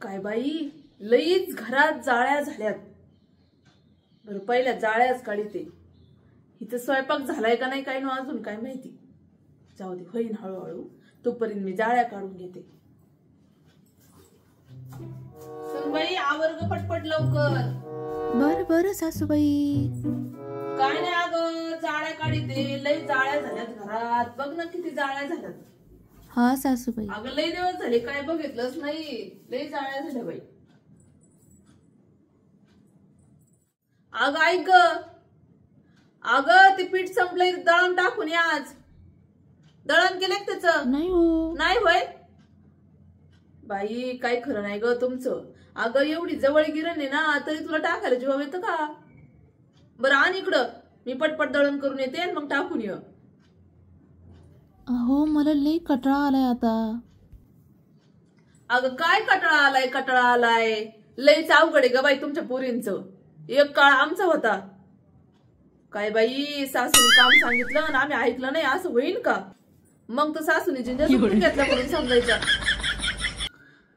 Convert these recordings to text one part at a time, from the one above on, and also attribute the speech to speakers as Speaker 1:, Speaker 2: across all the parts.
Speaker 1: काय बाई लईच घरात जाळ्या झाल्यात। बरं पहिल्या जाळ्याच काढीते। इथं स्वयंपाक झालाय का नाही काय ना अजून काय माहिती। जाऊ दे होईन हळूहळू, तोपर्यंत मी जाळ्या काढून घेते। सुनबाई आवर ग पटपट लवकर।
Speaker 2: बर बर सासूबाई।
Speaker 1: काय नाही अगं जाळ्या काढीते, लई जाळ्या झाल्यात घरात। बघ ना किती जाळ्या झाल्यात।
Speaker 2: हा सासूबाई।
Speaker 1: अगं लई दिवस झाले काय बघितलंच नाही, लई जाळ्या झाल्या बाई। अगं ऐक ग, अगं ते पीठ संपलंय, दळण टाकून या आज। दळण केलंय त्याचं?
Speaker 2: नाही हो।
Speaker 1: नाही होय बाई, काय खरं नाही ग तुमचं। अगं एवढी जवळ गिरण आहे ना तरी तुला टाकायला जीव येतं का? बरं आण इकडं, मी पटपट दळण करून येते आणि मग टाकून ये।
Speaker 2: अहो मला लई कटाळा आलाय आता।
Speaker 1: अगं काय कटाळा आलाय कटाळा आलाय, लईच अवघड आहे ग बाई तुमच्या पोरींचं। एक काळ आमचा होता। काय बाई सासूने काम सांगितलं आणि आम्ही ऐकलं नाही असं होईल का? मग तर सासूने जिंजा सुटून घेतला म्हणून समजायचं।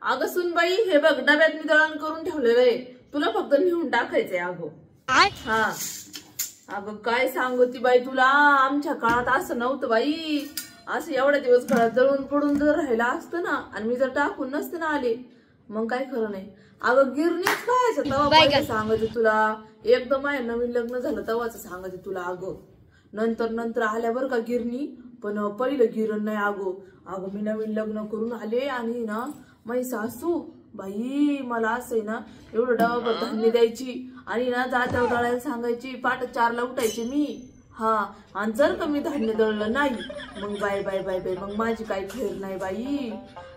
Speaker 1: अगं सुनबाई हे बघ डब्यात मी दळण करून ठेवलेलं आहे, तुला फक्त नेऊन टाकायचंय। अगं हा अगं काय सांगू ती बाई तुला, आमच्या काळात असं नव्हतं बाई। असं एवढ्या दिवस घरात जळून पडून जर राहिला असतं ना आणि मी जर टाकून नसते ना आले मग काय खरं नाही। अगं गिरणीच काय तवा सांगते तुला, एकदम माझ्या नवीन लग्न झालं तेव्हाच सांगते तुला। अगं नंतर नंतर आल्यावर का गिरणी, पण पहिलं गिरण नाही। अगं मी नवीन लग्न करून आले आणि ना माझी सासू बाई मला असं आहे ना एवढं डबाभर धान्य द्यायची आणि ना जात्यावर दळायला सांगायची। पाट 4ला उठायचे मी, हा आणि जर का मी धान्य दळलं नाही मग बाय बाय बाय बाय मग माझी काही खैर नाही बाई।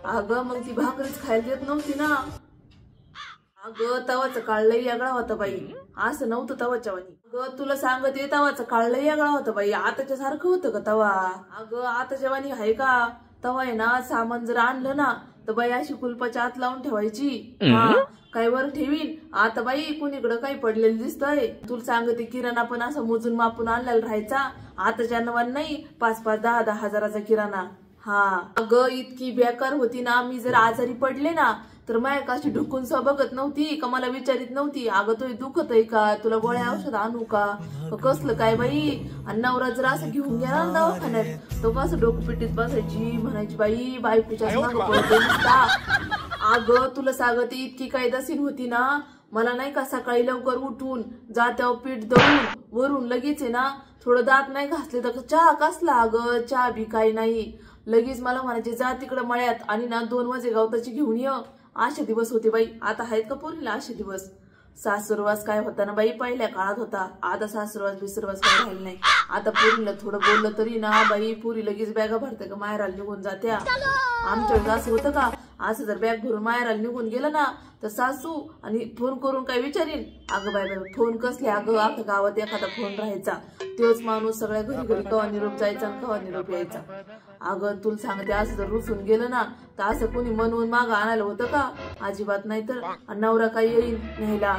Speaker 1: अगं मग ती भाकरीच खायला देत नव्हती ना। अगं तवाचा काळ लई वेगळा होता बाई, असं नव्हतं तवाच्या वाणी। अगं तुला सांगते तवाचा काळ लई वेगळा होता बाई, आताच्या सारखं होतं का तवा? अगं आताच्या वाणी आहे का? तवा आहे ना सामान जर आणलं ना तर बाई अशी कुलपाच्या आत लावून ठेवायची, हा काय वर ठेवीन। आता बाई कुणीकडं काही पडलेलं दिसतंय। तुला सांगते किराणा पण असं मोजून मापून आणलेला राहायचा। आताच्या नवान नाही 5-5, 10-10 हजाराचा किराणा। हा अगं इतकी बेकार होती ना, मी जर आजारी पडले ना तर माया काशी ढुकून स बघत नव्हती का, मला विचारित नव्हती अगं तो दुखत आहे का, तुला गोळ्या औषध आणू का, कसलं काय बाई। आणि नवरा जर असं घेऊन गेला ना दवाखान्यात तो कसं डोकं पिटीत बसायची, म्हणायची बाई बायकोच्याच मागं पळतोय नुसता। अगं तुला सांगते इतकी कायदासीन होती ना, मला नाही का सकाळी लवकर उठून जात्यावर पीठ दळून वरून लगेच आहे ना थोडं दात नाही घासले तर चहा कसला, अगं चहा बी काही नाही, लगेच मला म्हणायचे जा तिकडं मळ्यात आणि ना 2 वाजे गवताची घेऊन ये। असे दिवस होते बाई, आता आहेत का पोरीला असे दिवस? सासुरवास काय होता ना बाई पहिल्या काळात होता, आता सासुरवास बिसुरवास काय राहिलं नाही। आता पोरीला थोडं बोललं तरी ना बाई पोरी लगेच बॅगा भरते का माहेराला निघून जात्या। आमच्या वेळेस असं होतं का? असं जर बॅग भरून माहेराला निघून गेलं ना तर सासू आणि फोन करून काय विचारीन, अगं बाय बाय फोन कसले, अगं आपल्या गावात एखादा फोन राहायचा तोच माणूस सगळ्या घरी घरी कवा निरोप जायचा आणि कवा निरोप यायचा। अगं तुला सांगते असं जर रुसून गेलं ना तर असं कोणी मनवून मागं आणायला होतं का? अजिबात नाही तर। नवरा काही येईल न्यायला,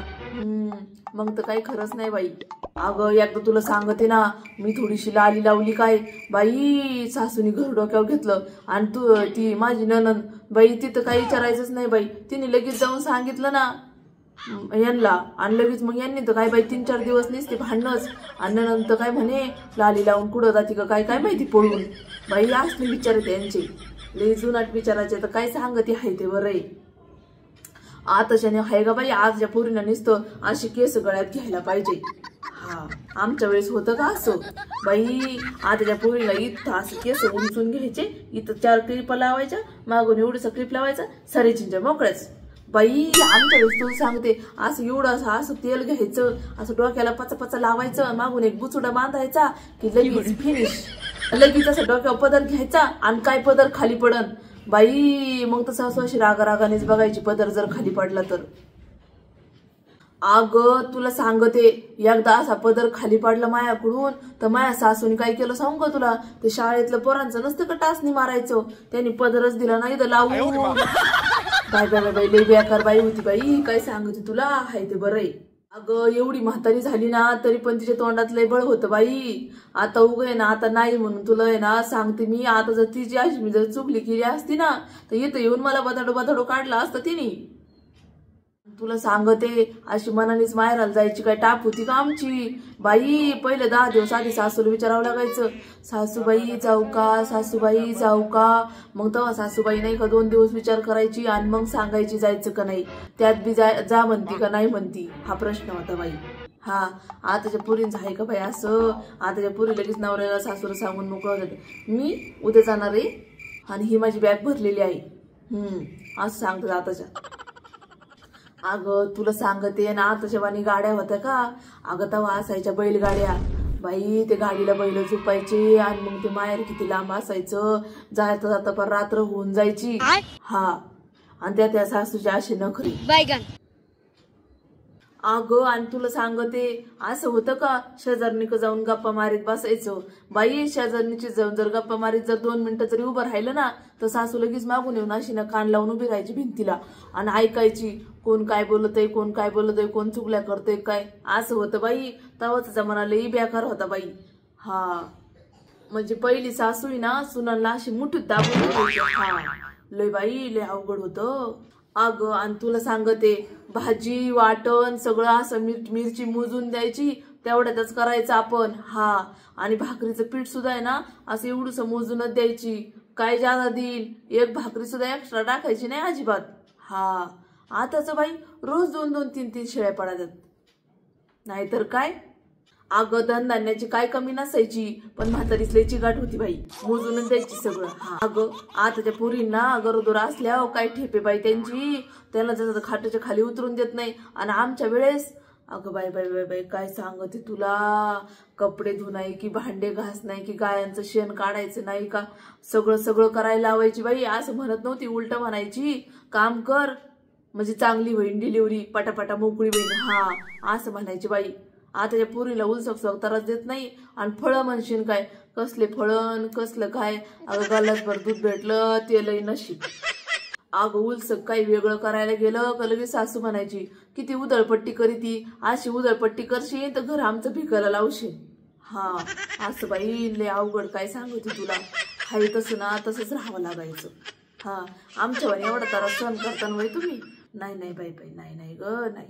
Speaker 1: मग तर काही खरंच नाही बाई। अगं एकदा तुला सांगते ना मी थोडीशी लाली लावली काय बाई, सासूनी घर डोक्यावर घेतलं आणि तू ती माझी ननंद बाई तिथं काही विचारायचंच नाही बाई, तिने लगेच जाऊन सांगितलं ना यांना आणि लगेच मग यांनी तर काय बाई 3-4 दिवस नसते भांडणच। आणि नंतर काय म्हणे लाली लावून कुठं जाती का काय काय माहिती पळून, बाई असले विचार त्यांचे लई जुनाट विचारायचे तर काय सांगते आहे ते बरं आहे। आताच्याने आहे का बाई, आजच्या पोरींना नुसतं अशी केस गळ्यात घ्यायला पाहिजे। हा आमच्या वेळेस होतं का असं बाई? आताच्या पोरीला इथं असं केस उंचून घ्यायचे, इथं 4 क्लिपा लावायच्या, मागून एवढंसं क्लिप लावायचा, सारे चिंच्या मोकळ्याच बाई। आमच्या वेळेस तुला सांगते असं एवढं असं तेल घ्यायचं, असं डोक्याला पचा लावायचं, मागून एक बुचुडा बांधायचा की लगेच फिनिश, लगेच असं डोक्यावर पदर घ्यायचा आणि काय पदर खाली पडन बाई, मग तर सासू अशी रागानेच बघायची पदर जर खाली पडला तर। अगं तुला सांगते एकदा असा पदर खाली पडला मायाकडून तर माया सासूने काय केलं सांगू का तुला, ते शाळेतलं पोरांचं नसतं का टाचणी मारायचं, त्यांनी पदरच दिला नाही तर लावून। बाय बाय बाई लई बेकार बाई होती बाई, काय सांगते तुला आहे ते बरं आहे। अगं एवढी म्हातारी झाली ना तरी पण तिच्या तोंडात लय बळ होतं बाई। आता उगे ना आता नाही म्हणून तुला आहे ना सांगते मी, आता जर तिची अशी मी जर चुकली केली असती ना तर इथं येऊन मला बदाडो काढला असतं तिने। तुला सांगते अशी मनानेच माहेराला जायची काय टाप होती का आमची बाई. पहिले 10 दिवस आधी सासूला विचारावं लागायचं, सासूबाई जाऊ का, सासूबाई जाऊ का. मग तेव्हा सासूबाई नाही का 2 दिवस विचार करायची आणि मग सांगायची जायचं का नाही. त्यात बी जा म्हणती का नाही म्हणती हा प्रश्न होता बाई. हा आताच्या पुरींचं आहे का बाई असं. आताच्या पुरी लगेच नवऱ्याला सासूला सांगून मोकळं होतं, मी उद्या जाणार आहे आणि ही माझी बॅग भरलेली आहे. असं सांगतात आताच्या. अगं तुला सांगते ना, आताच्या वाणी गाड्या होत्या का. अगं तेव्हा असायच्या बैलगाड्या बाई. ते गाडीला बैल झोपायचे आणि मग ते माहेर किती लांब असायचं. जाता जाता पर रात्र होऊन जायची. हा आणि त्या सासूची अशी नखरी. अगं आणि तुला सांगते असं होतं का, शेजारणीक जाऊन गप्पा मारीत बसायचं बाई. शेजारणीची जाऊन जर गप्पा मारीत जर 2 मिनिटं जरी उभं राहिलं ना, तर सासू लगेच मागून येऊन अशी ना कान लावून उभी राहायची भिंतीला आणि ऐकायची कोण काय बोलतय, कोण काय बोलतय, कोण चुगल्या करतय काय. असं होतं बाई. तवाचा जमाना लई बेकार होता बाई. हा म्हणजे पहिली सासू ना सुनांना अशी मुठीत दाबून ठेवायची. हा लय बाई लय अवघड होतं. अगं आणि तुला सांगते भाजी वाटण सगळं असं मिरची मोजून द्यायची, तेवढ्यातच करायचं आपण. हा आणि भाकरीचं पीठ सुद्धा आहे ना असं एवढंसं मोजूनच द्यायची. काय ज्यादा देईल, एक भाकरी सुद्धा एक्स्ट्रा टाकायची नाही अजिबात. हा आताच बाई रोज 2-2, 3-3 शेळ्या पडतात. नाहीतर काय. अगं धनधान्याची काय कमी नसायची, पण म्हातारीच लय चिकाट होती बाई. मोजूनच द्यायची सगळं. अगं आताच्या पोरींना गरोदर असल्या काय ठेपे बाई त्यांची, त्यांना जसं खाटाच्या खाली उतरून देत नाही. आणि आमच्या वेळेस अगं बाई बाई बाई बाई काय सांगते तुला, कपडे धुनाय की भांडे घासनाय की गायांचं शेण काढायचं नाही का, सगळं सगळं करायला लावायची बाई. असं म्हणत नव्हती, उलट म्हणायची काम कर म्हणजे चांगली होईल डिलिव्हरी, पटापटा मोकळी होईल. हा असं म्हणायची बाई. आताच्या पुरीला उलसक त्रास देत नाही. आणि फळं म्हणशील काय, कसले फळं कसलं काय. अगं गलासभर दूध भेटलं ते लई नशीब. अगं उलसक काही वेगळं करायला गेलं का लगेच सासू म्हणायची किती उधळपट्टी करीती, अशी उधळपट्टी करशील तर घर आमचं भिकायला लावशील. हा असं बाई लय अवघड काय सांगते तुला. हाय तसं ना तसंच राहावं लागायचं. हा आमच्या एवढा तारा सहन करताना बाई तुम्ही. नाही नाही बाई बाई नाही नाही ग नाही.